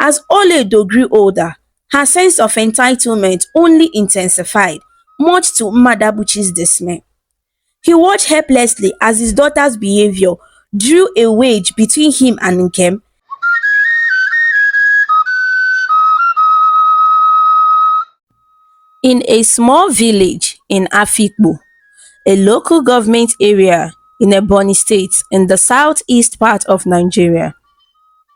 As Oledo grew older, her sense of entitlement only intensified, much to Madabuchi's dismay. He watched helplessly as his daughter's behavior drew a wedge between him and Nkem. In a small village in Afikpo, a local government area in Ebonyi State in the southeast part of Nigeria,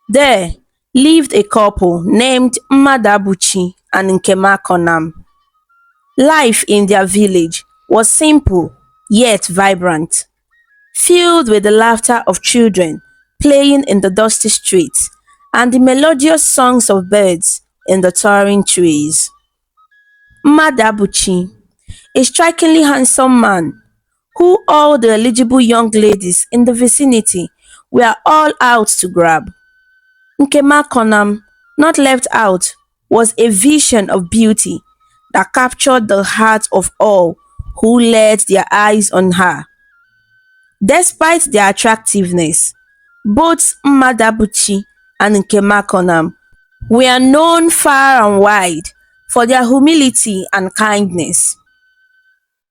there lived a couple named Madabuchi and Nkema Konam. Life in their village was simple yet vibrant, filled with the laughter of children playing in the dusty streets and the melodious songs of birds in the towering trees. Madabuchi, a strikingly handsome man who all the eligible young ladies in the vicinity were all out to grab. Nkema Konam, not left out, was a vision of beauty that captured the heart of all who laid their eyes on her. Despite their attractiveness, both Madabuchi and Nkema Konam were known far and wide for their humility and kindness.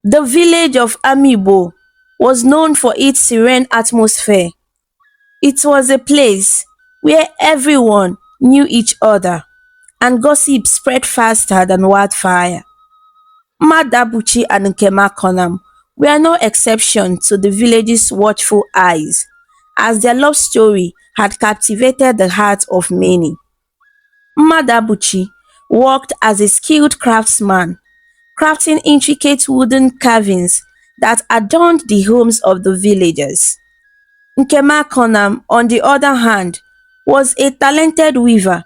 The village of Amibo was known for its serene atmosphere. It was a place where everyone knew each other and gossip spread faster than wildfire. Madabuchi and Nkema Konam were no exception to the village's watchful eyes, as their love story had captivated the hearts of many. Madabuchi worked as a skilled craftsman, crafting intricate wooden carvings that adorned the homes of the villagers. Nkema Konam, on the other hand, was a talented weaver,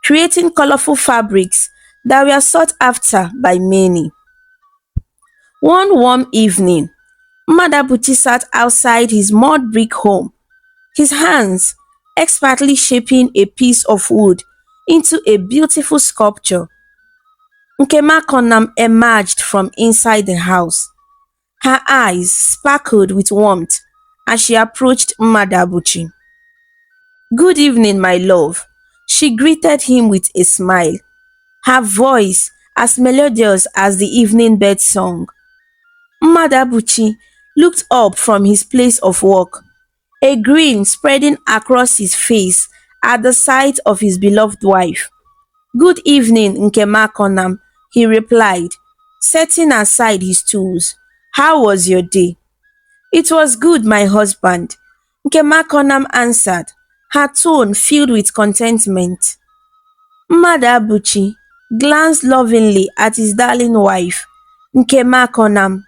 creating colorful fabrics that were sought after by many. One warm evening, Madabuchi sat outside his mud brick home, his hands expertly shaping a piece of wood into a beautiful sculpture. Nkema Konam emerged from inside the house. Her eyes sparkled with warmth as she approached Madabuchi. "Good evening, my love," she greeted him with a smile, her voice as melodious as the evening bird song. Madabuchi looked up from his place of work, a grin spreading across his face at the sight of his beloved wife. "Good evening, Nkema Konam," he replied, setting aside his tools. "How was your day?" "It was good, my husband," Nkema Konam answered, her tone filled with contentment. Madabuchi glanced lovingly at his darling wife. "Nkema Konam,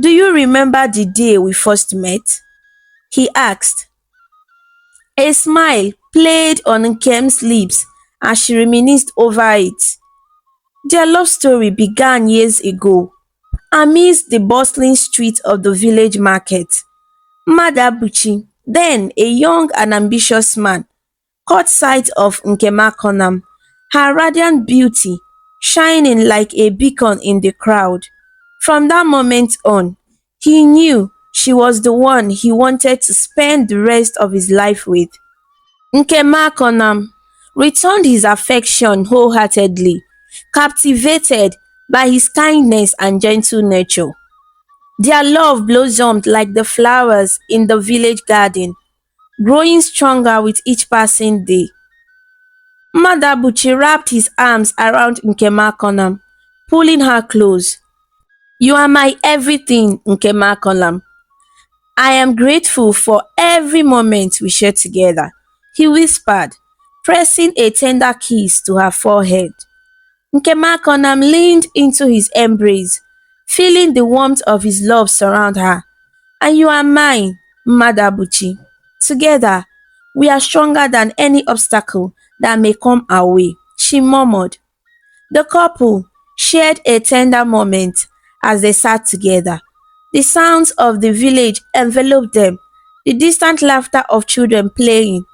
do you remember the day we first met?" he asked. A smile played on Nkem's lips as she reminisced over it. Their love story began years ago, amidst the bustling streets of the village market. Madabuchi, then a young and ambitious man, caught sight of Nkema Konam, her radiant beauty shining like a beacon in the crowd. From that moment on, he knew she was the one he wanted to spend the rest of his life with. Nkema Konam returned his affection wholeheartedly, captivated by his kindness and gentle nature. Their love blossomed like the flowers in the village garden, growing stronger with each passing day. Madabuchi wrapped his arms around Nkema Konam, pulling her close. "You are my everything, Nkema Konam. I am grateful for every moment we share together," he whispered, pressing a tender kiss to her forehead. Nkema Konam leaned into his embrace, feeling the warmth of his love surround her. "And you are mine, Madabuchi. Together, we are stronger than any obstacle that may come our way," she murmured. The couple shared a tender moment as they sat together. The sounds of the village enveloped them, the distant laughter of children playing,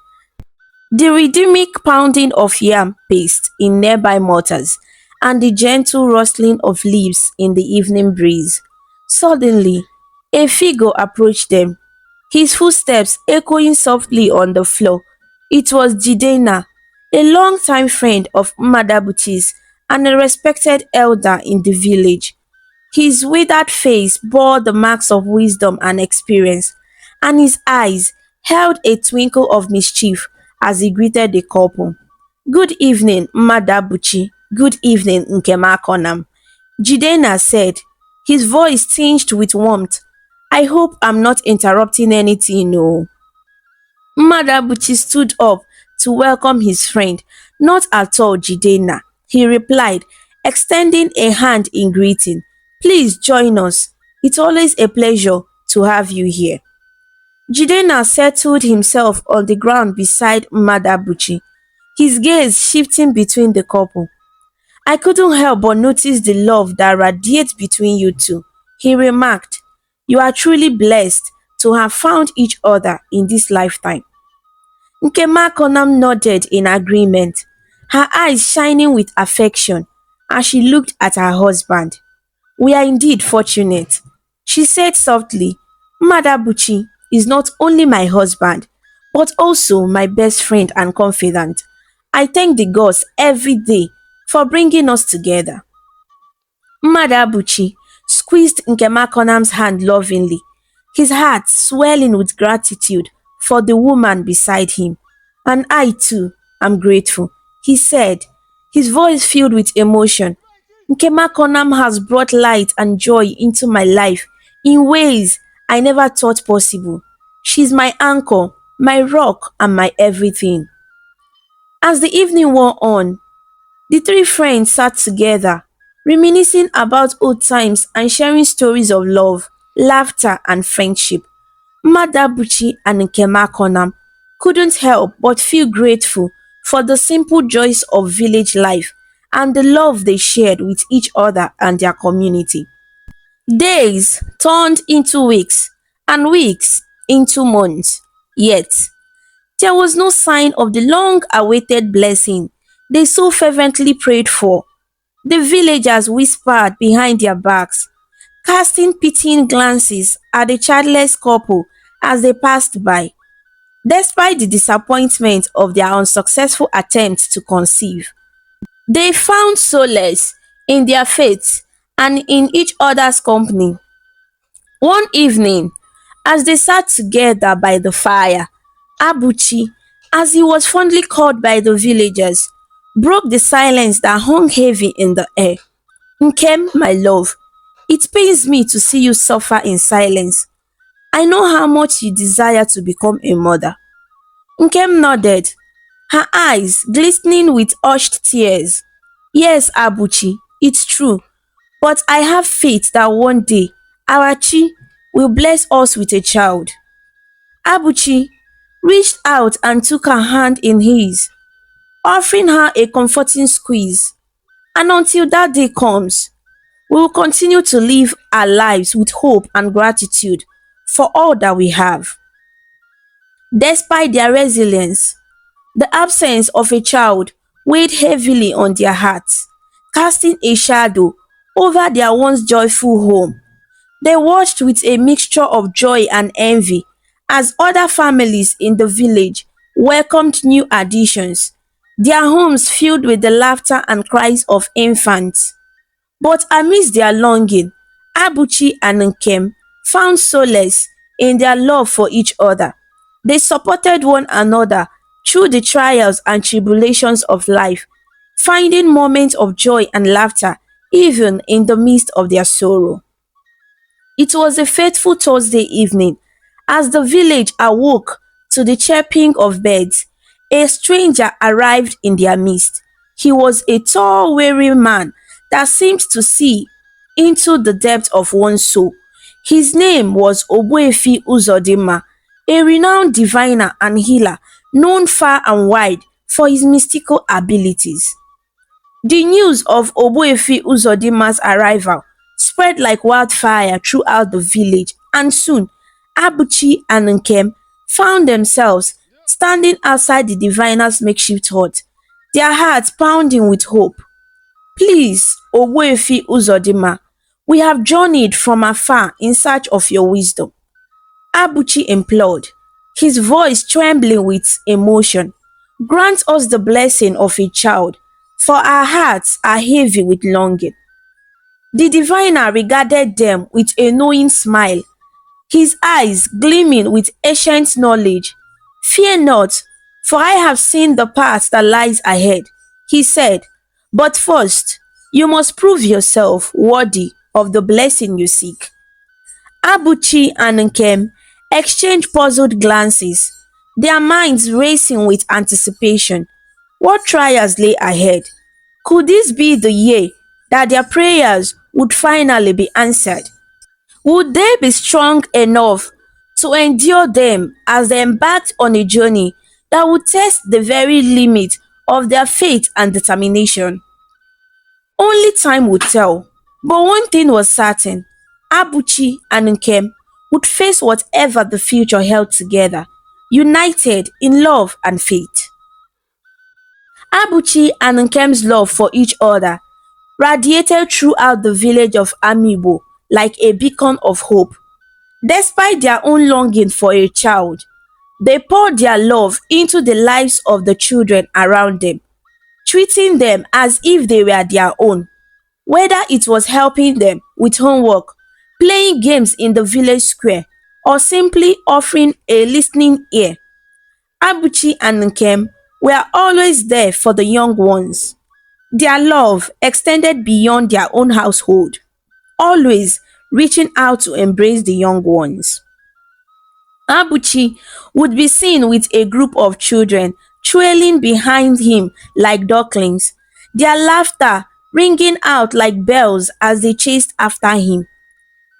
the rhythmic pounding of yam paste in nearby mortars, and the gentle rustling of leaves in the evening breeze. Suddenly, a figure approached them, his footsteps echoing softly on the floor. It was Jidena, a longtime friend of Madabuchi's and a respected elder in the village. His withered face bore the marks of wisdom and experience, and his eyes held a twinkle of mischief as he greeted the couple. "Good evening, Madabuchi. Good evening, Nkemakonam," Jidena said, his voice tinged with warmth. "I hope I'm not interrupting anything, no." Madabuchi stood up to welcome his friend. "Not at all, Jidena," he replied, extending a hand in greeting. "Please join us. It's always a pleasure to have you here." Jidena settled himself on the ground beside Madabuchi, his gaze shifting between the couple. "I couldn't help but notice the love that radiates between you two," he remarked. "You are truly blessed to have found each other in this lifetime." Nkema Konam nodded in agreement, her eyes shining with affection as she looked at her husband. "We are indeed fortunate," she said softly. "Madabuchi is not only my husband, but also my best friend and confidant. I thank the gods every day for bringing us together." Madabuchi squeezed Nkemakonam's hand lovingly, his heart swelling with gratitude for the woman beside him. "And I too am grateful," he said, his voice filled with emotion. "Nkemakonam has brought light and joy into my life in ways I never thought possible. She's my anchor, my rock, and my everything." As the evening wore on, the three friends sat together, reminiscing about old times and sharing stories of love, laughter, and friendship. Madabuchi and Nkemakonam couldn't help but feel grateful for the simple joys of village life and the love they shared with each other and their community. Days turned into weeks, and weeks into months. Yet, there was no sign of the long-awaited blessing they so fervently prayed for. The villagers whispered behind their backs, casting pitying glances at the childless couple as they passed by. Despite the disappointment of their unsuccessful attempts to conceive, they found solace in their faith and in each other's company. One evening, as they sat together by the fire, Abuchi, as he was fondly called by the villagers, broke the silence that hung heavy in the air. "Nkem, my love, it pains me to see you suffer in silence. I know how much you desire to become a mother." Nkem nodded, her eyes glistening with hushed tears. "Yes, Abuchi, it's true, but I have faith that one day our Chi will bless us with a child." Abuchi reached out and took her hand in his, offering her a comforting squeeze. "And until that day comes, we will continue to live our lives with hope and gratitude for all that we have." Despite their resilience, the absence of a child weighed heavily on their hearts, casting a shadow over their once joyful home. They watched with a mixture of joy and envy as other families in the village welcomed new additions, their homes filled with the laughter and cries of infants. But amidst their longing, Abuchi and Nkem found solace in their love for each other. They supported one another through the trials and tribulations of life, finding moments of joy and laughter even in the midst of their sorrow. It was a fateful Thursday evening. As the village awoke to the chirping of birds, a stranger arrived in their midst. He was a tall, weary man that seemed to see into the depth of one's soul. His name was Ogbuefi Uzodinma, a renowned diviner and healer known far and wide for his mystical abilities. The news of Ogbuefi Uzodinma's arrival spread like wildfire throughout the village, and soon Abuchi and Nkem found themselves standing outside the diviner's makeshift hut, their hearts pounding with hope. "Please, Ogbuefi Uzodinma, we have journeyed from afar in search of your wisdom," Abuchi implored, his voice trembling with emotion. Grant us the blessing of a child, for our hearts are heavy with longing. The diviner regarded them with a knowing smile, his eyes gleaming with ancient knowledge. Fear not, for I have seen the path that lies ahead, he said. But first, you must prove yourself worthy of the blessing you seek. Abuchi and Nkem exchanged puzzled glances, their minds racing with anticipation. What trials lay ahead? Could this be the year that their prayers would finally be answered? Would they be strong enough to endure them as they embarked on a journey that would test the very limit of their faith and determination? Only time would tell, but one thing was certain: Abuchi and Nkem would face whatever the future held together, united in love and faith. Abuchi and Nkem's love for each other radiated throughout the village of Amibo like a beacon of hope. Despite their own longing for a child, they poured their love into the lives of the children around them, treating them as if they were their own. Whether it was helping them with homework, playing games in the village square, or simply offering a listening ear, Abuchi and Nkem were always there for the young ones. Their love extended beyond their own household, always reaching out to embrace the young ones. Abuchi would be seen with a group of children trailing behind him like ducklings, their laughter ringing out like bells as they chased after him,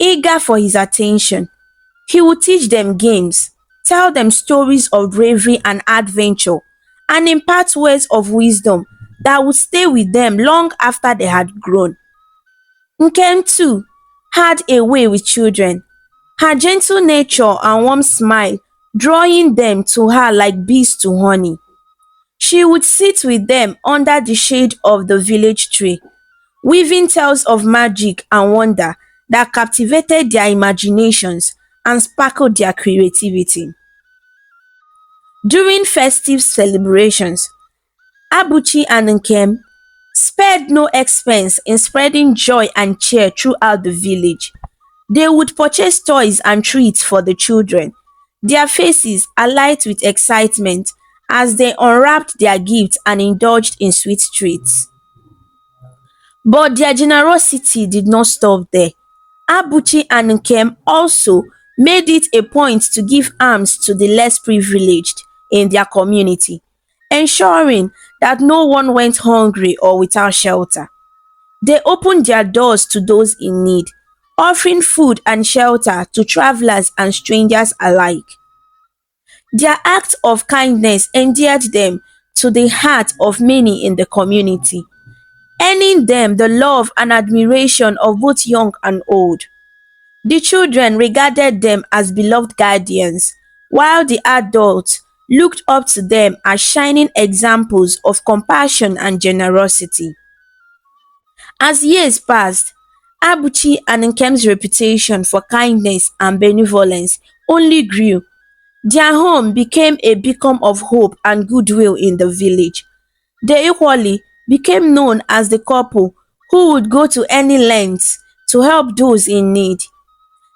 eager for his attention. He would teach them games, tell them stories of bravery and adventure, and impart words of wisdom that would stay with them long after they had grown. Nkem too had a way with children, her gentle nature and warm smile drawing them to her like bees to honey. She would sit with them under the shade of the village tree, weaving tales of magic and wonder that captivated their imaginations and sparkled their creativity. During festive celebrations, Abuchi and Nkem spared no expense in spreading joy and cheer throughout the village. They would purchase toys and treats for the children, their faces alight with excitement as they unwrapped their gifts and indulged in sweet treats. But their generosity did not stop there. Abuchi and Nkem also made it a point to give alms to the less privileged in their community, ensuring that no one went hungry or without shelter. They opened their doors to those in need, offering food and shelter to travelers and strangers alike. Their acts of kindness endeared them to the heart of many in the community, earning them the love and admiration of both young and old. The children regarded them as beloved guardians, while the adults looked up to them as shining examples of compassion and generosity. As years passed, Abuchi and Nkem's reputation for kindness and benevolence only grew. Their home became a beacon of hope and goodwill in the village. They equally became known as the couple who would go to any lengths to help those in need.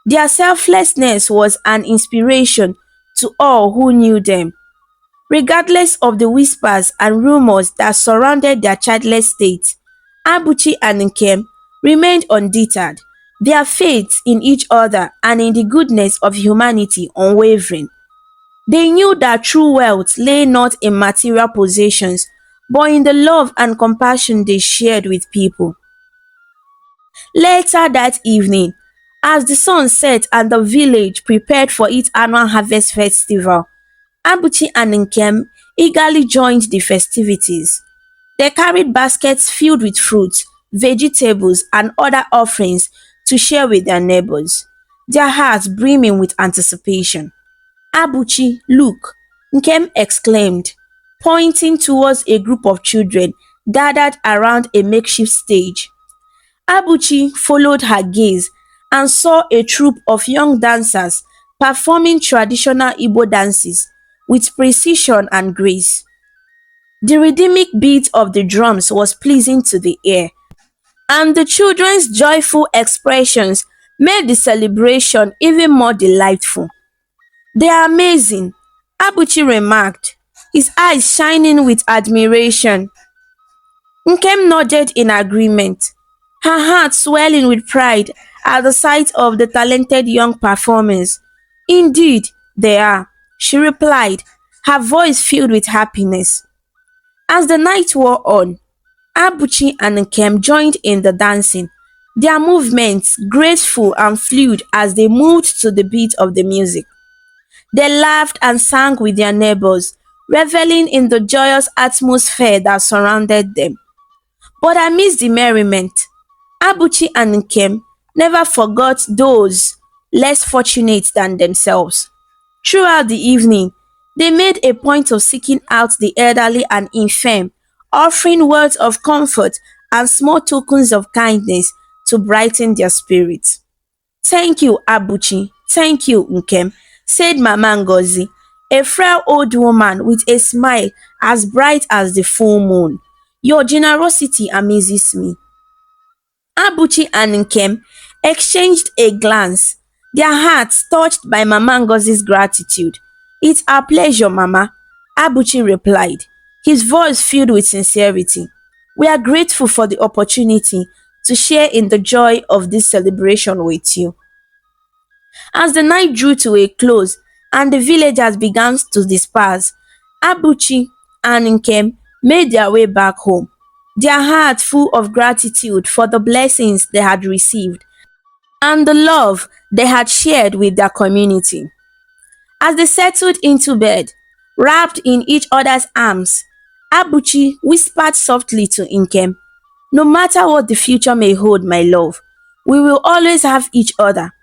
Their selflessness was an inspiration to all who knew them. Regardless of the whispers and rumors that surrounded their childless state, Abuchi and Nkem remained undeterred, their faith in each other and in the goodness of humanity unwavering. They knew that true wealth lay not in material possessions, but in the love and compassion they shared with people. Later that evening, as the sun set and the village prepared for its annual harvest festival, Abuchi and Nkem eagerly joined the festivities. They carried baskets filled with fruits, vegetables, and other offerings to share with their neighbors, their hearts brimming with anticipation. "Abuchi, look!" Nkem exclaimed, pointing towards a group of children gathered around a makeshift stage. Abuchi followed her gaze and saw a troupe of young dancers performing traditional Igbo dances with precision and grace. The rhythmic beat of the drums was pleasing to the ear, and the children's joyful expressions made the celebration even more delightful. "They are amazing," Abuchi remarked, his eyes shining with admiration. Nkem nodded in agreement, her heart swelling with pride at the sight of the talented young performers. "Indeed, they are," she replied, her voice filled with happiness. As the night wore on, Abuchi and Nkem joined in the dancing, their movements graceful and fluid as they moved to the beat of the music. They laughed and sang with their neighbors, reveling in the joyous atmosphere that surrounded them. But amidst the merriment, Abuchi and Nkem never forgot those less fortunate than themselves. Throughout the evening, they made a point of seeking out the elderly and infirm, offering words of comfort and small tokens of kindness to brighten their spirits. "Thank you, Abuchi. Thank you, Nkem," said Mama Ngozi, a frail old woman with a smile as bright as the full moon. "Your generosity amazes me." Abuchi and Nkem exchanged a glance, their hearts touched by Mama Ngozi's gratitude. "It's our pleasure, Mama," Abuchi replied, his voice filled with sincerity. "We are grateful for the opportunity to share in the joy of this celebration with you." As the night drew to a close and the villagers began to disperse, Abuchi and Nkem made their way back home, their hearts full of gratitude for the blessings they had received and the love they had shared with their community. As they settled into bed, wrapped in each other's arms, Abuchi whispered softly to Nkem, "No matter what the future may hold, my love, we will always have each other.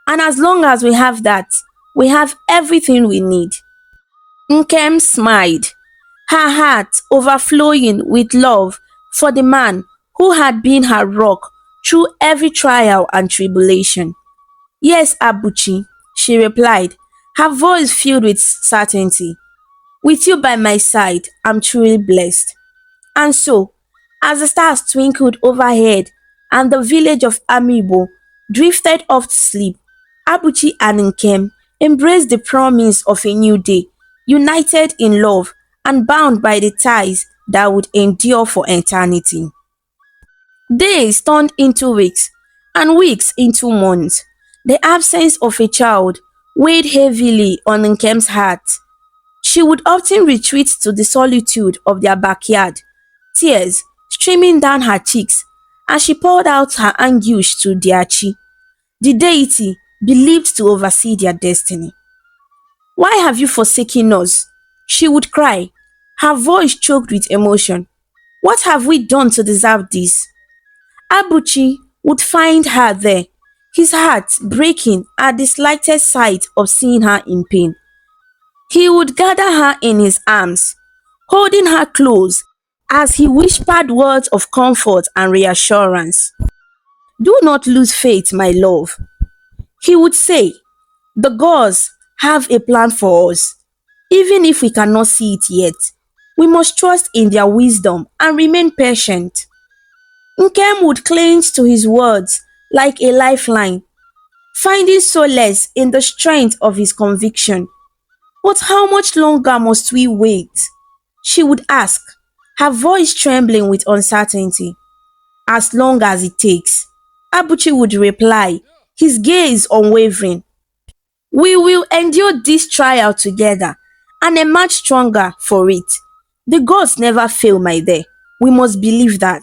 And as long as we have that, we have everything we need." Nkem smiled, her heart overflowing with love for the man who had been her rock through every trial and tribulation. "Yes, Abuchi," she replied, her voice filled with certainty. "With you by my side, I'm truly blessed." And so, as the stars twinkled overhead and the village of Amiibo drifted off to sleep, Abuchi and Nkem embraced the promise of a new day, united in love and bound by the ties that would endure for eternity. Days turned into weeks, and weeks into months. The absence of a child weighed heavily on Nkem's heart. She would often retreat to the solitude of their backyard, tears streaming down her cheeks as she poured out her anguish to Diachi, the deity believed to oversee their destiny. "Why have you forsaken us?" she would cry, her voice choked with emotion. "What have we done to deserve this?" Abuchi would find her there, his heart breaking at the slightest sight of seeing her in pain. He would gather her in his arms, holding her close as he whispered words of comfort and reassurance. "Do not lose faith, my love," he would say. "The gods have a plan for us. Even if we cannot see it yet, we must trust in their wisdom and remain patient." Nkem would cling to his words like a lifeline, finding solace in the strength of his conviction. "But how much longer must we wait?" she would ask, her voice trembling with uncertainty. "As long as it takes," Abuchi would reply, his gaze unwavering. "We will endure this trial together and emerge stronger for it. The gods never fail, my dear. We must believe that."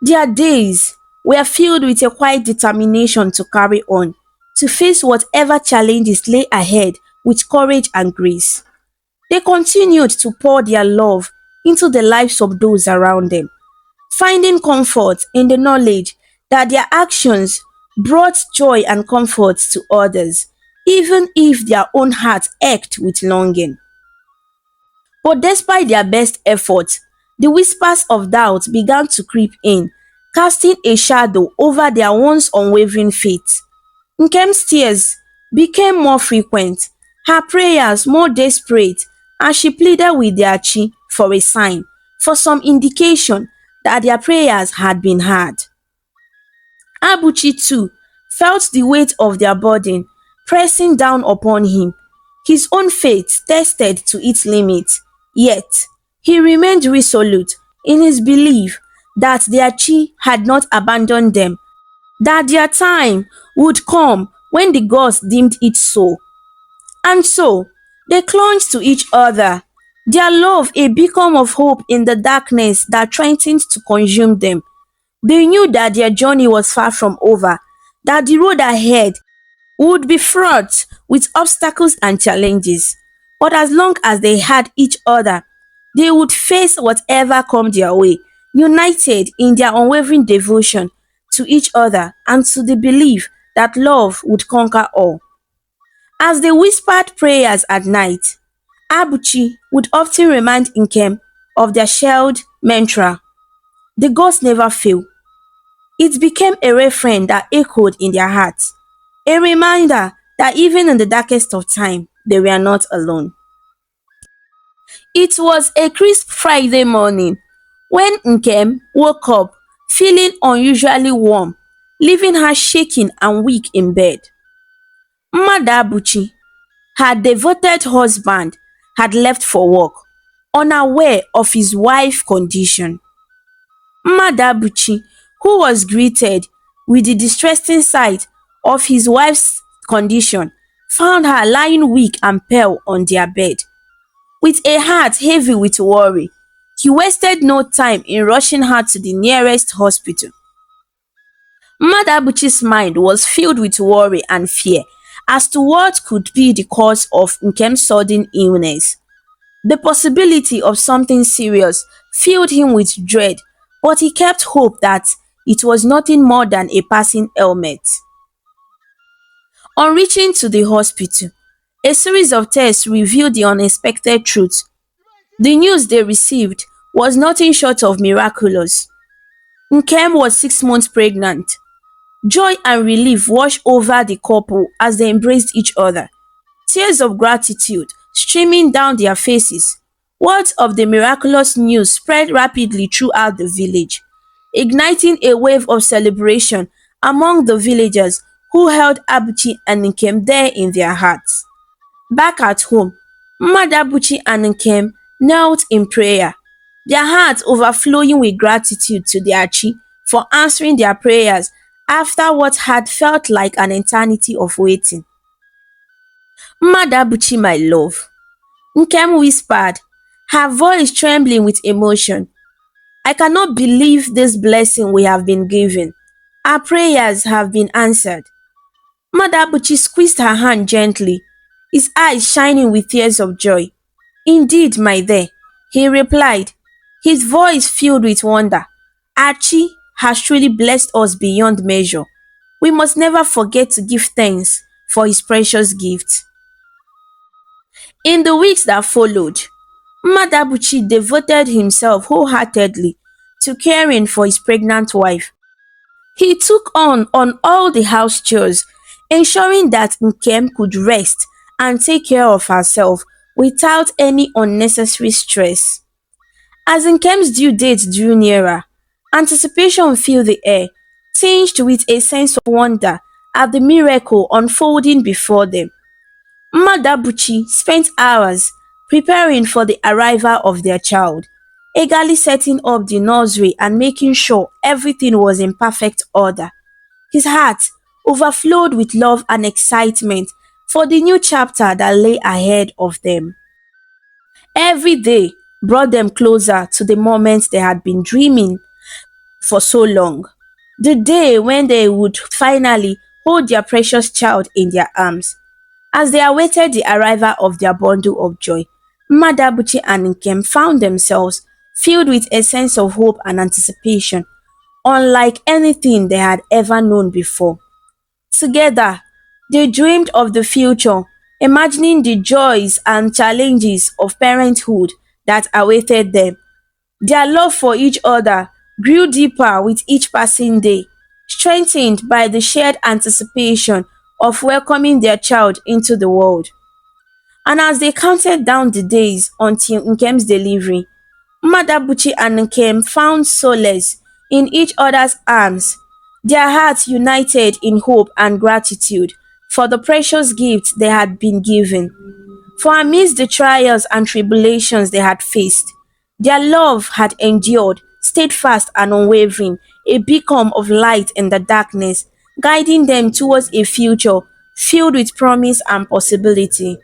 Their days were filled with a quiet determination to carry on, to face whatever challenges lay ahead with courage and grace. They continued to pour their love into the lives of those around them, finding comfort in the knowledge that their actions brought joy and comfort to others, even if their own hearts ached with longing. But despite their best efforts, the whispers of doubt began to creep in, casting a shadow over their once unwavering faith. Nkem's tears became more frequent, her prayers more desperate, as she pleaded with Diachi for a sign, for some indication that their prayers had been heard. Abuchi too felt the weight of their burden pressing down upon him, his own faith tested to its limit, yet he remained resolute in his belief that their chi had not abandoned them, that their time would come when the gods deemed it so. And so they clung to each other, their love a beacon of hope in the darkness that threatened to consume them. They knew that their journey was far from over, that the road ahead would be fraught with obstacles and challenges. But as long as they had each other, they would face whatever come their way, united in their unwavering devotion to each other and to the belief that love would conquer all. As they whispered prayers at night, Abuchi would often remind Nkem of their shared mantra, "The gods never fail." It became a refrain that echoed in their hearts, a reminder that even in the darkest of time, they were not alone. It was a crisp Friday morning when Nkem woke up feeling unusually warm, leaving her shaking and weak in bed. Madabuchi, her devoted husband, had left for work, unaware of his wife's condition. Madabuchi, who was greeted with the distressing sight of his wife's condition, found her lying weak and pale on their bed. With a heart heavy with worry, he wasted no time in rushing her to the nearest hospital. Madabuchi's mind was filled with worry and fear as to what could be the cause of Nkem's sudden illness. The possibility of something serious filled him with dread, but he kept hope that it was nothing more than a passing ailment. On reaching to the hospital, a series of tests revealed the unexpected truth. The news they received was nothing short of miraculous. Nkem was 6 months pregnant. Joy and relief washed over the couple as they embraced each other, tears of gratitude streaming down their faces. Words of the miraculous news spread rapidly throughout the village, igniting a wave of celebration among the villagers who held Abuchi and Nkem dear in their hearts. Back at home, Madabuchi and Nkem knelt in prayer, their hearts overflowing with gratitude to their chi for answering their prayers after what had felt like an eternity of waiting. "Madabuchi, my love," Nkem whispered, her voice trembling with emotion. "I cannot believe this blessing we have been given. Our prayers have been answered." Madabuchi squeezed her hand gently, his eyes shining with tears of joy. "Indeed, my dear," he replied, his voice filled with wonder. "Our chi has truly blessed us beyond measure. We must never forget to give thanks for his precious gift." In the weeks that followed, Madabuchi devoted himself wholeheartedly to caring for his pregnant wife. He took on all the house chores, ensuring that Nkem could rest and take care of herself without any unnecessary stress. As Nkem's due date drew nearer, anticipation filled the air, tinged with a sense of wonder at the miracle unfolding before them. Madabuchi spent hours preparing for the arrival of their child, eagerly setting up the nursery and making sure everything was in perfect order. His heart overflowed with love and excitement for the new chapter that lay ahead of them. Every day brought them closer to the moment they had been dreaming for so long. The day when they would finally hold their precious child in their arms. As they awaited the arrival of their bundle of joy, Madabuchi and Nkem found themselves filled with a sense of hope and anticipation, unlike anything they had ever known before. Together, they dreamed of the future, imagining the joys and challenges of parenthood that awaited them. Their love for each other grew deeper with each passing day, strengthened by the shared anticipation of welcoming their child into the world. And as they counted down the days until Nkem's delivery, Madabuchi and Nkem found solace in each other's arms, their hearts united in hope and gratitude for the precious gifts they had been given. For amidst the trials and tribulations they had faced, their love had endured, steadfast and unwavering, a beacon of light in the darkness, guiding them towards a future filled with promise and possibility.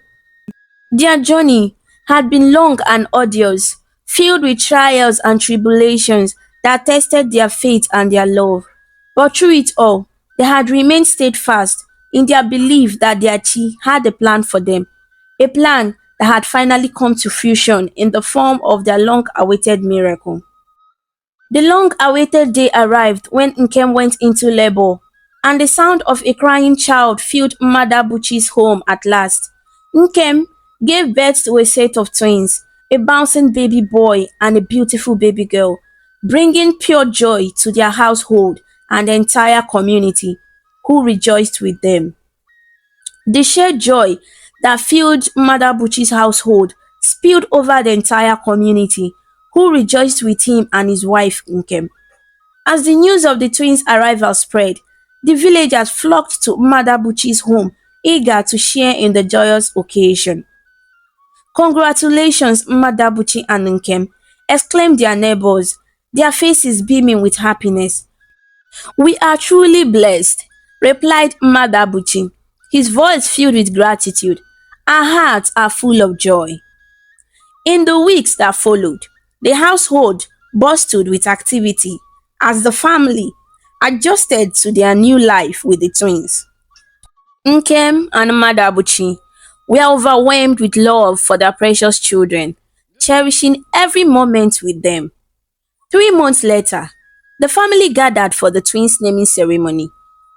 Their journey had been long and arduous, filled with trials and tribulations that tested their faith and their love. But through it all, they had remained steadfast in their belief that their chi had a plan for them, a plan that had finally come to fruition in the form of their long awaited miracle. The long-awaited day arrived when Nkem went into labor, and the sound of a crying child filled Madabuchi's home at last. Nkem gave birth to a set of twins, a bouncing baby boy and a beautiful baby girl, bringing pure joy to their household and the entire community, who rejoiced with them. The shared joy that filled Madabuchi's household spilled over the entire community, who rejoiced with him and his wife Nkem. As the news of the twins' arrival spread, the villagers flocked to Madabuchi's home, eager to share in the joyous occasion. "Congratulations, Madabuchi and Nkem," exclaimed their neighbors, their faces beaming with happiness. "We are truly blessed," replied Madabuchi, his voice filled with gratitude. "Our hearts are full of joy." In the weeks that followed, the household bustled with activity as the family adjusted to their new life with the twins. Nkem and Madabuchi were overwhelmed with love for their precious children, cherishing every moment with them. 3 months later, the family gathered for the twins' naming ceremony,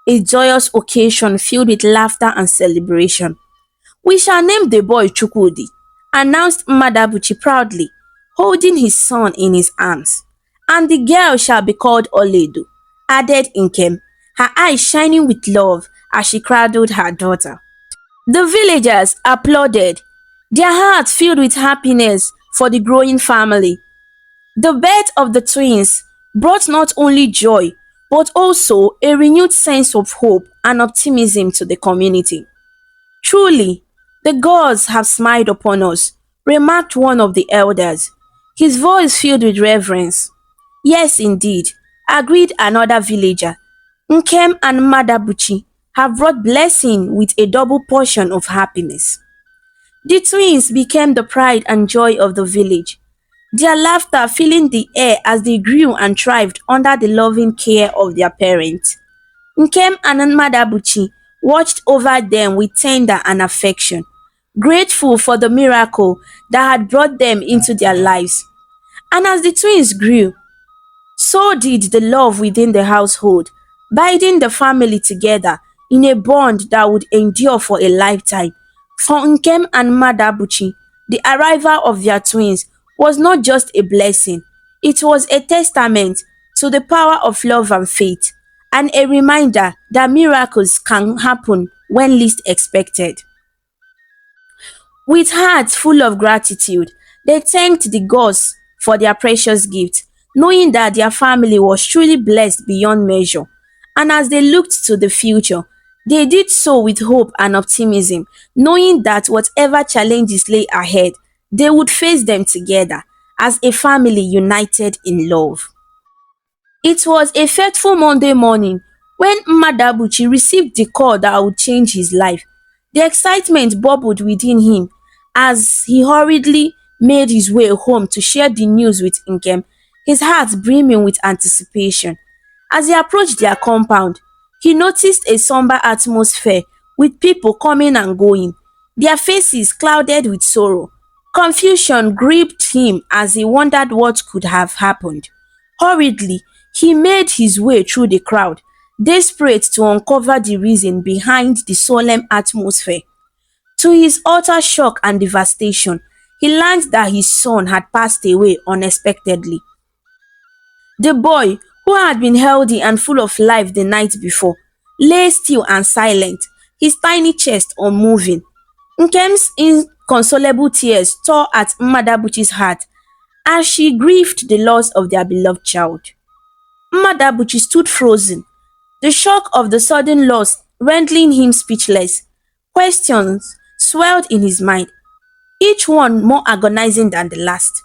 a joyous occasion filled with laughter and celebration. "We shall name the boy Chukwudi," announced Madabuchi proudly, holding his son in his arms. "And the girl shall be called Oledo," added Nkem, her eyes shining with love as she cradled her daughter. The villagers applauded, their hearts filled with happiness for the growing family. The birth of the twins brought not only joy but also a renewed sense of hope and optimism to the community. "Truly, the gods have smiled upon us," remarked one of the elders, his voice filled with reverence. "Yes, indeed," agreed another villager. "Nkem and Madabuchi have brought blessing with a double portion of happiness." The twins became the pride and joy of the village, their laughter filling the air as they grew and thrived under the loving care of their parents. Nkem and Madabuchi watched over them with tender and affection, grateful for the miracle that had brought them into their lives. And as the twins grew, so did the love within the household, binding the family together in a bond that would endure for a lifetime. For Nkem and Madabuchi, the arrival of their twins was not just a blessing, it was a testament to the power of love and faith, and a reminder that miracles can happen when least expected. With hearts full of gratitude, they thanked the gods for their precious gift, knowing that their family was truly blessed beyond measure. And as they looked to the future, they did so with hope and optimism, knowing that whatever challenges lay ahead, they would face them together as a family united in love. It was a fateful Monday morning when Madabuchi received the call that would change his life. The excitement bubbled within him as he hurriedly made his way home to share the news with Nkem, his heart brimming with anticipation. As he approached their compound, he noticed a somber atmosphere with people coming and going, their faces clouded with sorrow. Confusion gripped him as he wondered what could have happened. Hurriedly, he made his way through the crowd, desperate to uncover the reason behind the solemn atmosphere. To his utter shock and devastation, he learned that his son had passed away unexpectedly. The boy, who had been healthy and full of life the night before, lay still and silent, his tiny chest unmoving. Nkem's inconsolable tears tore at Madabuchi's heart as she grieved the loss of their beloved child. Madabuchi stood frozen, the shock of the sudden loss rendering him speechless. Questions swelled in his mind, each one more agonizing than the last.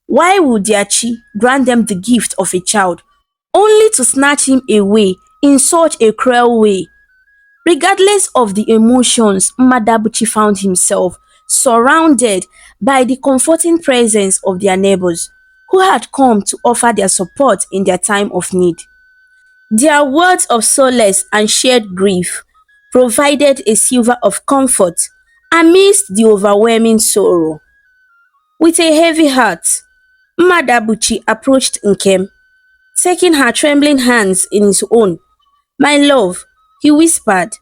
Why would their chi grant them the gift of a child, only to snatch him away in such a cruel way? Regardless of the emotions, Madabuchi found himself surrounded by the comforting presence of their neighbors, who had come to offer their support in their time of need. Their words of solace and shared grief provided a silver of comfort amidst the overwhelming sorrow. With a heavy heart, Madabuchi approached Nkem, taking her trembling hands in his own. "My love," he whispered,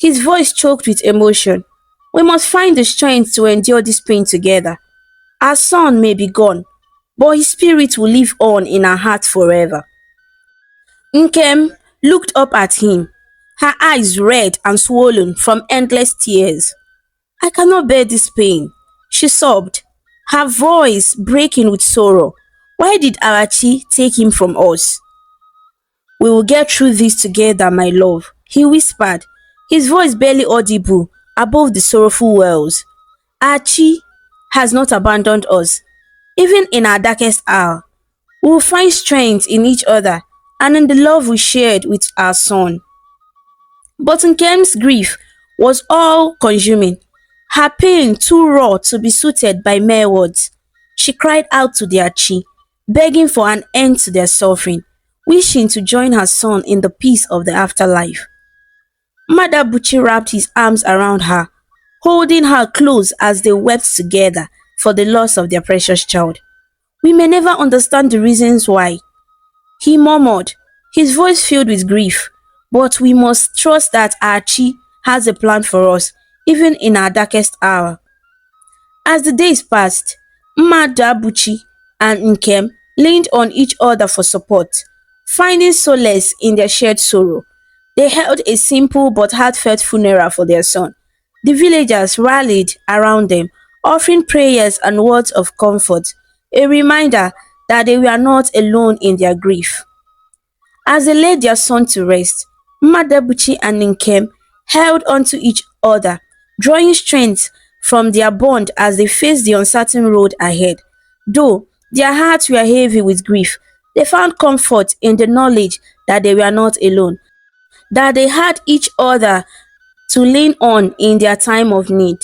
his voice choked with emotion. "We must find the strength to endure this pain together. Our son may be gone, but his spirit will live on in our hearts forever." Nkem looked up at him, her eyes red and swollen from endless tears. "I cannot bear this pain," she sobbed, her voice breaking with sorrow. "Why did Arachi take him from us?" "We will get through this together, my love," he whispered, his voice barely audible above the sorrowful wails. "Archie has not abandoned us, even in our darkest hour. We will find strength in each other and in the love we shared with our son." But Nkem's grief was all-consuming, her pain too raw to be soothed by mere words. She cried out to their chi, begging for an end to their suffering, wishing to join her son in the peace of the afterlife. Madabuchi wrapped his arms around her, holding her close as they wept together for the loss of their precious child. "We may never understand the reasons why," he murmured, his voice filled with grief, "but we must trust that our Chi has a plan for us, even in our darkest hour." As the days passed, Madabuchi and Nkem leaned on each other for support, finding solace in their shared sorrow. They held a simple but heartfelt funeral for their son. The villagers rallied around them, offering prayers and words of comfort, a reminder that they were not alone in their grief. As they laid their son to rest, Madabuchi and Nkem held onto each other, drawing strength from their bond as they faced the uncertain road ahead. Though their hearts were heavy with grief, they found comfort in the knowledge that they were not alone, that they had each other to lean on in their time of need.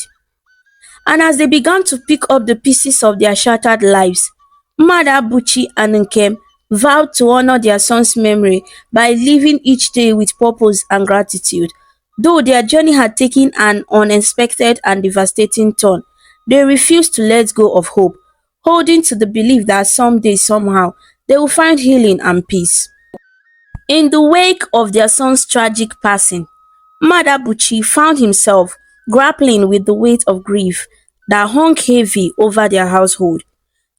And as they began to pick up the pieces of their shattered lives, Madabuchi and Nkem vowed to honor their son's memory by living each day with purpose and gratitude. Though their journey had taken an unexpected and devastating turn, they refused to let go of hope, holding to the belief that someday, somehow, they will find healing and peace. In the wake of their son's tragic passing, Madabuchi found himself grappling with the weight of grief that hung heavy over their household.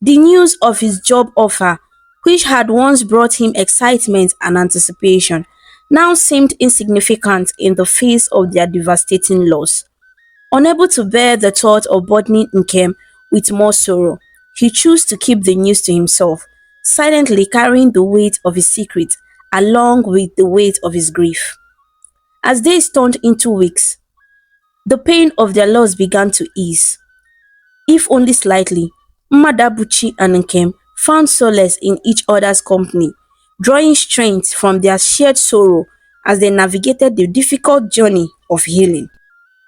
The news of his job offer, which had once brought him excitement and anticipation, now seemed insignificant in the face of their devastating loss. Unable to bear the thought of burdening Nkem with more sorrow, he chose to keep the news to himself, silently carrying the weight of his secret along with the weight of his grief. As days turned into weeks, the pain of their loss began to ease. If only slightly, Madabuchi and Nkem found solace in each other's company, drawing strength from their shared sorrow as they navigated the difficult journey of healing.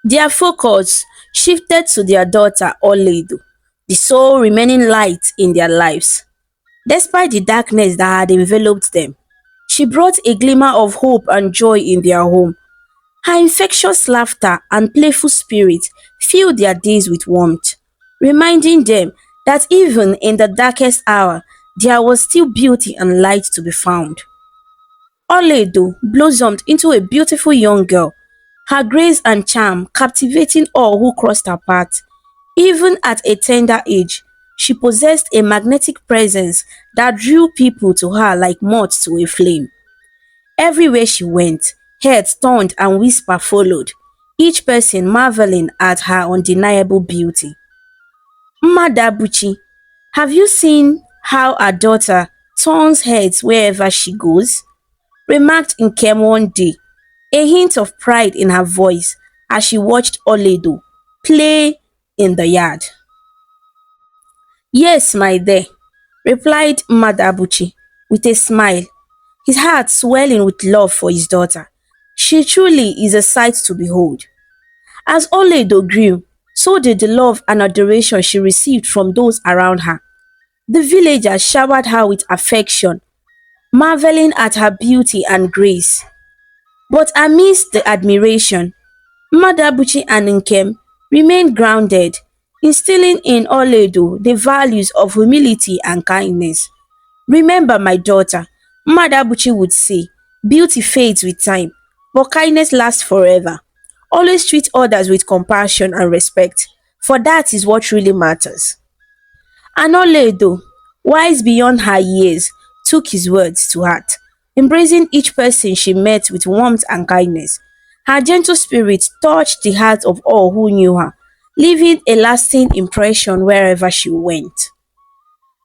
Their focus shifted to their daughter Oledo, the sole remaining light in their lives. Despite the darkness that had enveloped them, she brought a glimmer of hope and joy in their home. Her infectious laughter and playful spirit filled their days with warmth, reminding them that even in the darkest hour, there was still beauty and light to be found. Oledo blossomed into a beautiful young girl, her grace and charm captivating all who crossed her path. Even at a tender age, she possessed a magnetic presence that drew people to her like moths to a flame. Everywhere she went, heads turned and whisper followed, each person marveling at her undeniable beauty. Madabuchi, have you seen how her daughter turns heads wherever she goes, remarked Nkem one day, a hint of pride in her voice as she watched Oledo play in the yard. Yes, my dear, replied Madabuchi with a smile, his heart swelling with love for his daughter. She truly is a sight to behold. As Oledo grew, so did the love and adoration she received from those around her. The villagers showered her with affection, marveling at her beauty and grace. But amidst the admiration, Madabuchi and Nkem remained grounded, instilling in Oledo the values of humility and kindness. Remember, my daughter, Madabuchi would say, beauty fades with time, but kindness lasts forever. Always treat others with compassion and respect, for that is what really matters. Anoledo, wise beyond her years, took his words to heart, embracing each person she met with warmth and kindness. Her gentle spirit touched the hearts of all who knew her, leaving a lasting impression wherever she went.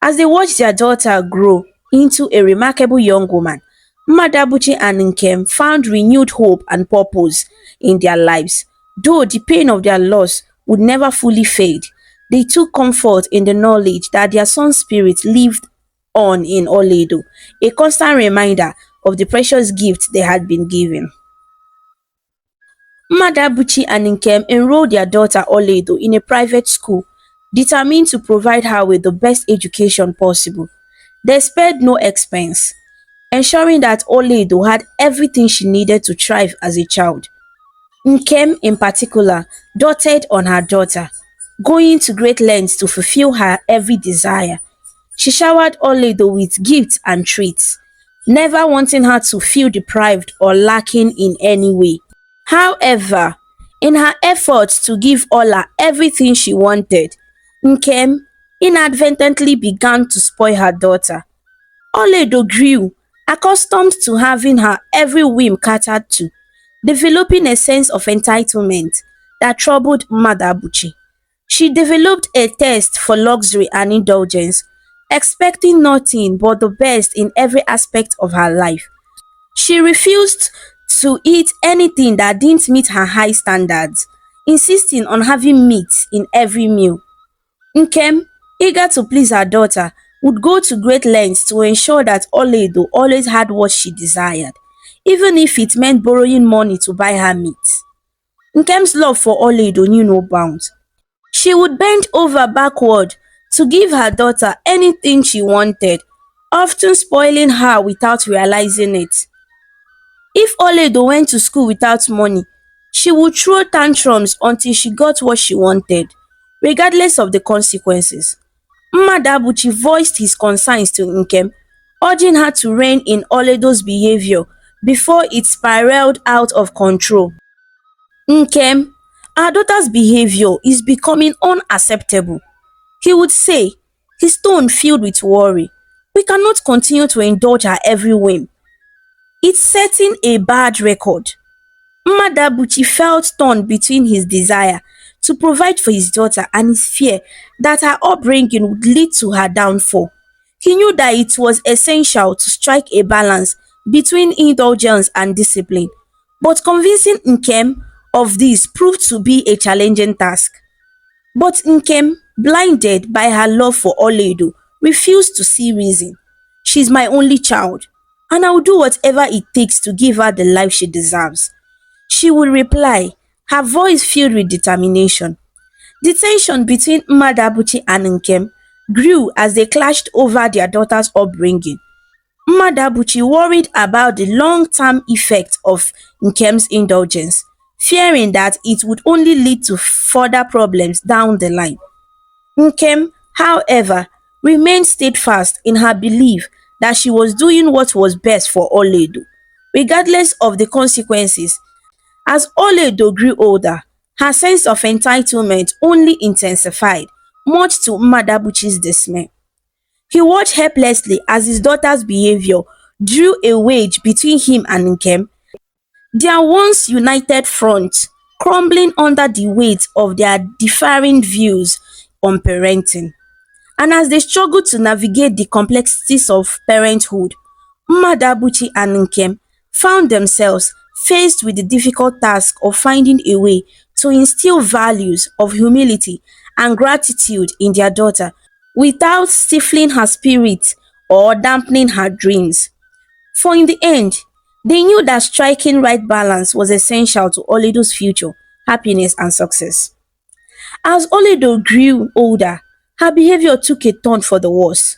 As they watched their daughter grow into a remarkable young woman, Madabuchi and Nkem found renewed hope and purpose in their lives. Though the pain of their loss would never fully fade, they took comfort in the knowledge that their son's spirit lived on in Oledo, a constant reminder of the precious gift they had been given. Madabuchi and Nkem enrolled their daughter Oledo in a private school, determined to provide her with the best education possible. They spared no expense, ensuring that Oledo had everything she needed to thrive as a child. Nkem, in particular, doted on her daughter, going to great lengths to fulfill her every desire. She showered Oledo with gifts and treats, never wanting her to feel deprived or lacking in any way. However, in her efforts to give Ola everything she wanted, Nkem inadvertently began to spoil her daughter. Oledo grew, accustomed to having her every whim catered to, developing a sense of entitlement that troubled Madabuchi. She developed a taste for luxury and indulgence, expecting nothing but the best in every aspect of her life. She refused to eat anything that didn't meet her high standards, insisting on having meat in every meal. Nkem, eager to please her daughter, would go to great lengths to ensure that Oledo always had what she desired, even if it meant borrowing money to buy her meat. Nkem's love for Oledo knew no bounds. She would bend over backward to give her daughter anything she wanted, often spoiling her without realizing it. If Oledo went to school without money, she would throw tantrums until she got what she wanted, regardless of the consequences. Madabuchi voiced his concerns to Nkem, urging her to rein in Oledo's behavior before it spiraled out of control. Nkem, our daughter's behavior is becoming unacceptable, he would say, his tone filled with worry. We cannot continue to indulge her every whim. It's setting a bad record. Madabuchi felt torn between his desire to provide for his daughter and his fear that her upbringing would lead to her downfall. He knew that it was essential to strike a balance between indulgence and discipline, but convincing Nkem of this proved to be a challenging task. But Nkem, blinded by her love for Oledo, refused to see reason. She's my only child, and I will do whatever it takes to give her the life she deserves, she would reply, her voice filled with determination. The tension between Madabuchi and Nkem grew as they clashed over their daughter's upbringing. Madabuchi worried about the long-term effect of Nkem's indulgence, fearing that it would only lead to further problems down the line. Nkem, however, remained steadfast in her belief that she was doing what was best for Oledo, regardless of the consequences. As Oledo grew older, her sense of entitlement only intensified, much to Madabuchi's dismay. He watched helplessly as his daughter's behavior drew a wedge between him and Nkem, their once united front crumbling under the weight of their differing views on parenting. And as they struggled to navigate the complexities of parenthood, Mmadabuchi and Nkem found themselves faced with the difficult task of finding a way to instill values of humility and gratitude in their daughter without stifling her spirit or dampening her dreams. For in the end, they knew that striking right balance was essential to Oledo's future happiness and success. As Oledo grew older, her behavior took a turn for the worse.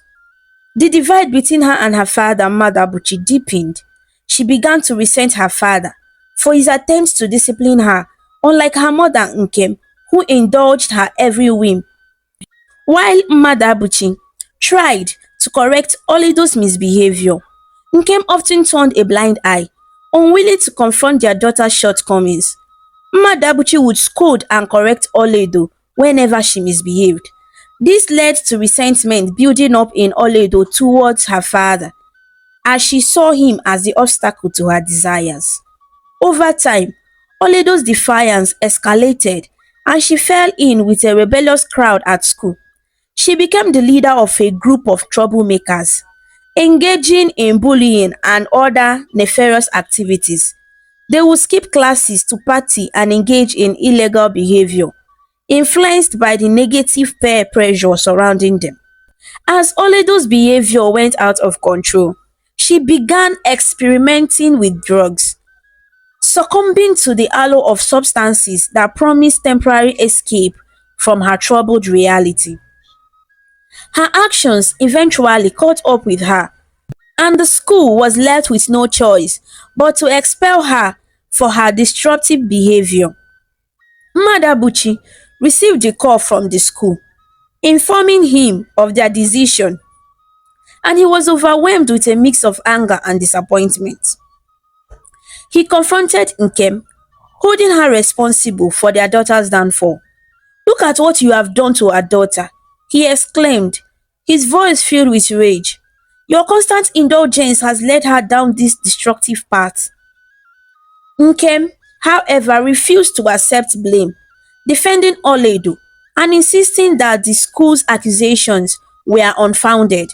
The divide between her and her father, Madabuchi, deepened. She began to resent her father for his attempts to discipline her, unlike her mother Nkem, who indulged her every whim, while Madabuchi tried to correct Oledo's misbehavior. Nkem often turned a blind eye, unwilling to confront their daughter's shortcomings. Madabuchi would scold and correct Oledo whenever she misbehaved. This led to resentment building up in Oledo towards her father, as she saw him as the obstacle to her desires. Over time, Oledo's defiance escalated and she fell in with a rebellious crowd at school. She became the leader of a group of troublemakers, engaging in bullying and other nefarious activities. They would skip classes to party and engage in illegal behavior, influenced by the negative peer pressure surrounding them. As Oledo's behavior went out of control, she began experimenting with drugs, succumbing to the allure of substances that promised temporary escape from her troubled reality. Her actions eventually caught up with her, and the school was left with no choice but to expel her for her disruptive behavior. Madabuchi received a call from the school, informing him of their decision, and he was overwhelmed with a mix of anger and disappointment. He confronted Nkem, holding her responsible for their daughter's downfall. "Look at what you have done to our daughter," he exclaimed, his voice filled with rage. "Your constant indulgence has led her down this destructive path." Nkem, however, refused to accept blame, defending Oledo and insisting that the school's accusations were unfounded.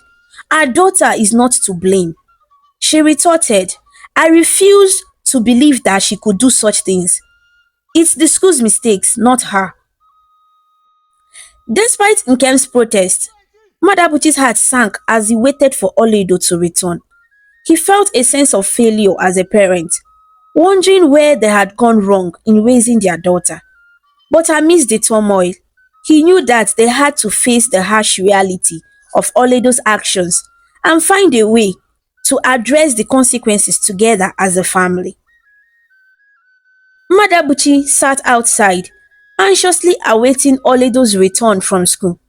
"Our daughter is not to blame," she retorted. "I refuse to believe that she could do such things. It's the school's mistakes, not her." Despite Nkem's protest, Madabuchi's heart sank as he waited for Oledo to return. He felt a sense of failure as a parent, wondering where they had gone wrong in raising their daughter. But amidst the turmoil, he knew that they had to face the harsh reality of Oledo's actions and find a way to address the consequences together as a family. Madabuchi sat outside, anxiously awaiting Oledo's return from school.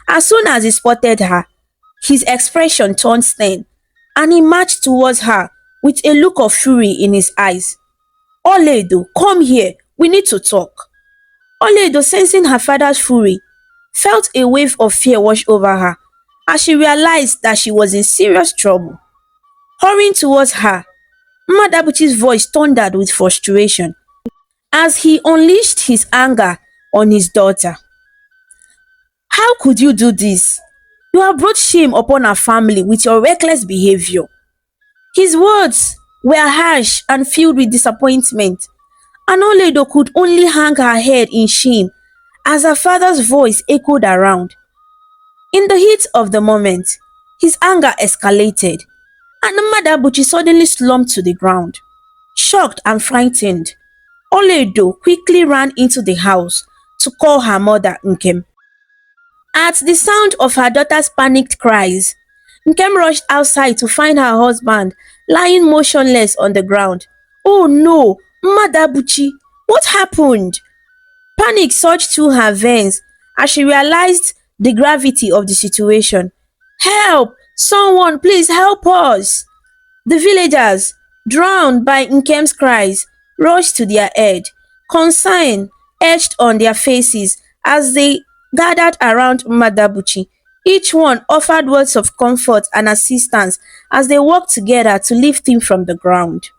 As soon as he spotted her, his expression turned stern, and he marched towards her with a look of fury in his eyes. "Oledo, come here, we need to talk." Oledo, sensing her father's fury, felt a wave of fear wash over her as she realized that she was in serious trouble. Hurrying towards her, Madabuchi's voice thundered with frustration as he unleashed his anger on his daughter. "How could you do this? You have brought shame upon our family with your reckless behavior." His words were harsh and filled with disappointment, and Oledo could only hang her head in shame as her father's voice echoed around. In the heat of the moment, his anger escalated, and Madabuchi suddenly slumped to the ground. Shocked and frightened, Oledo quickly ran into the house to call her mother Nkem. At the sound of her daughter's panicked cries, Nkem rushed outside to find her husband lying motionless on the ground. "Oh no, Madabuchi, what happened?" Panic surged through her veins as she realized the gravity of the situation. "Help! Someone, please help us!" The villagers, drowned by Nkem's cries, rushed to their aid, concern etched on their faces as they gathered around Madabuchi. Each one offered words of comfort and assistance as they worked together to lift him from the ground.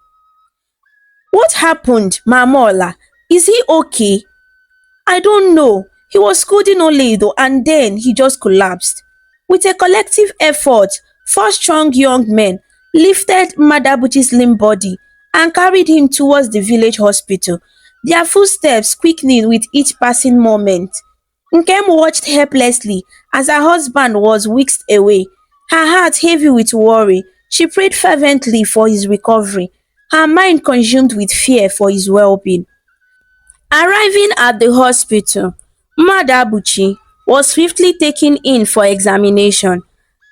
"What happened, Mamola? Is he okay?" "I don't know. He was scolding Oledo and then he just collapsed." With a collective effort, four strong young men lifted Madabuchi's limp body and carried him towards the village hospital, their footsteps quickening with each passing moment. Nkem watched helplessly as her husband was whisked away, her heart heavy with worry. She prayed fervently for his recovery, her mind consumed with fear for his well-being. Arriving at the hospital, Madabuchi was swiftly taken in for examination.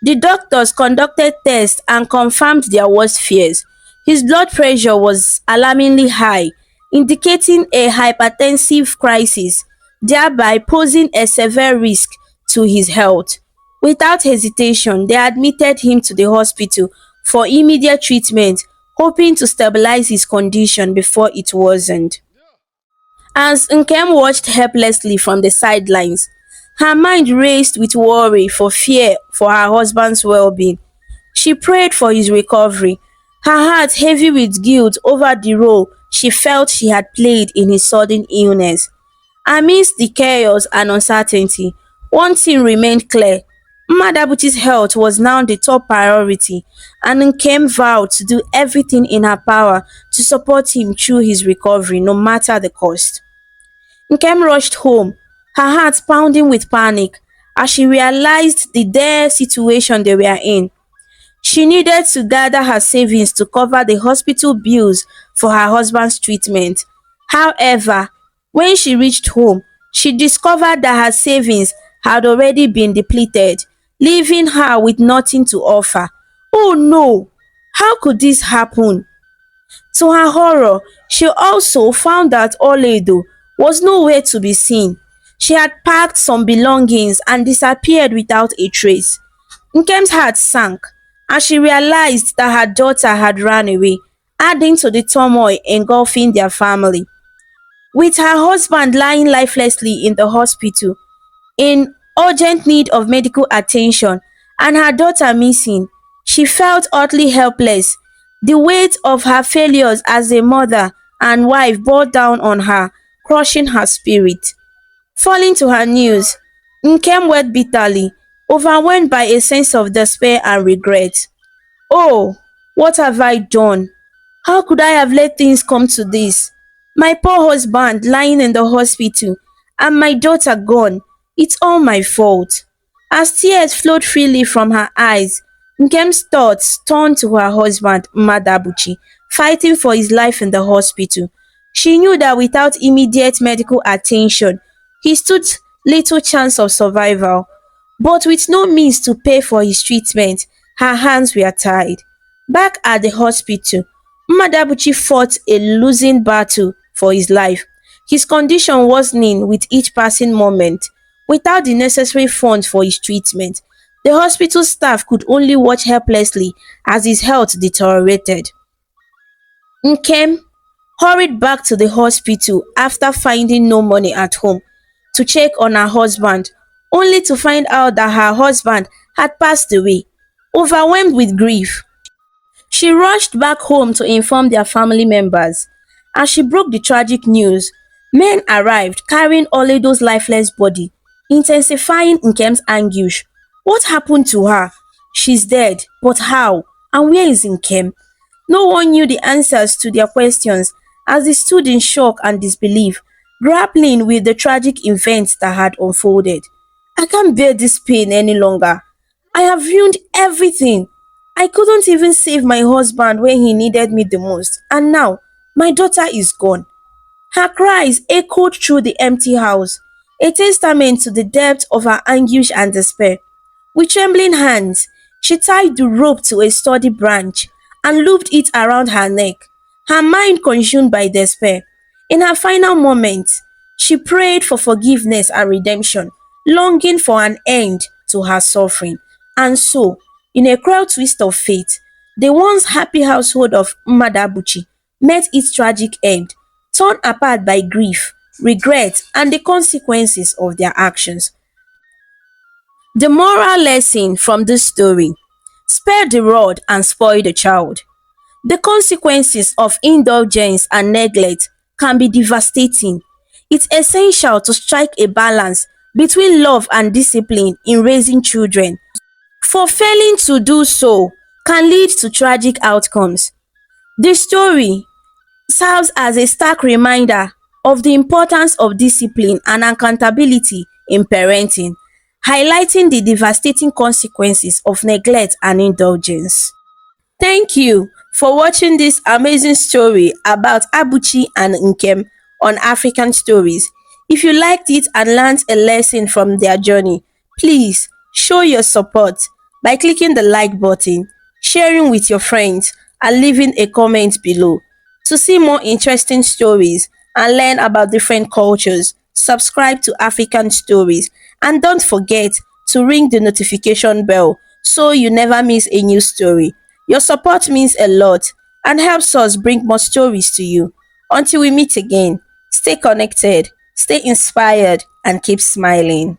The doctors conducted tests and confirmed their worst fears. His blood pressure was alarmingly high, indicating a hypertensive crisis, thereby posing a severe risk to his health. Without hesitation, they admitted him to the hospital for immediate treatment, hoping to stabilize his condition before it worsened. As Nkem watched helplessly from the sidelines, her mind raced with worry for fear for her husband's well-being. She prayed for his recovery, her heart heavy with guilt over the role she felt she had played in his sudden illness. Amidst the chaos and uncertainty, one thing remained clear: Madabuchi's health was now the top priority, and Nkem vowed to do everything in her power to support him through his recovery, no matter the cost. Nkem rushed home, her heart pounding with panic as she realized the dire situation they were in. She needed to gather her savings to cover the hospital bills for her husband's treatment. However, when she reached home, she discovered that her savings had already been depleted, leaving her with nothing to offer. Oh no! How could this happen? To her horror, she also found that Oledo was nowhere to be seen. She had packed some belongings and disappeared without a trace. Nkem's heart sank as she realized that her daughter had run away, adding to the turmoil engulfing their family. With her husband lying lifelessly in the hospital, in urgent need of medical attention, and her daughter missing, she felt utterly helpless. The weight of her failures as a mother and wife bore down on her, crushing her spirit. Falling to her knees, Nkem wept bitterly, overwhelmed by a sense of despair and regret. Oh, what have I done? How could I have let things come to this? My poor husband lying in the hospital and my daughter gone. It's all my fault. As tears flowed freely from her eyes, Nkem's thoughts turned to her husband, Madabuchi, fighting for his life in the hospital. She knew that without immediate medical attention, he stood little chance of survival. But with no means to pay for his treatment, her hands were tied. Back at the hospital, Madabuchi fought a losing battle for his life, his condition worsening with each passing moment. Without the necessary funds for his treatment, the hospital staff could only watch helplessly as his health deteriorated. Nkem hurried back to the hospital after finding no money at home to check on her husband, only to find out that her husband had passed away. Overwhelmed with grief, she rushed back home to inform their family members. As she broke the tragic news, men arrived carrying Oledo's lifeless body, intensifying Nkem's anguish. What happened to her? She's dead, but how? And where is Nkem? No one knew the answers to their questions as they stood in shock and disbelief, grappling with the tragic events that had unfolded. I can't bear this pain any longer. I have ruined everything. I couldn't even save my husband when he needed me the most, and now my daughter is gone. Her cries echoed through the empty house, a testament to the depth of her anguish and despair. With trembling hands, she tied the rope to a sturdy branch and looped it around her neck, her mind consumed by despair. In her final moments, she prayed for forgiveness and redemption, longing for an end to her suffering. And so, in a cruel twist of fate, the once happy household of Madabuchi met its tragic end, torn apart by grief, regret, and the consequences of their actions. The moral lesson from this story: spare the rod and spoil the child. The consequences of indulgence and neglect can be devastating. It's essential to strike a balance between love and discipline in raising children. for failing to do so can lead to tragic outcomes. The story serves as a stark reminder of the importance of discipline and accountability in parenting, highlighting the devastating consequences of neglect and indulgence. Thank you for watching this amazing story about Abuchi and Nkem on African Stories. If you liked it and learned a lesson from their journey, please show your support by clicking the like button, sharing with your friends, and leaving a comment below. To see more interesting stories and learn about different cultures, subscribe to African Stories and don't forget to ring the notification bell so you never miss a new story. Your support means a lot and helps us bring more stories to you. Until we meet again, stay connected, stay inspired, and keep smiling.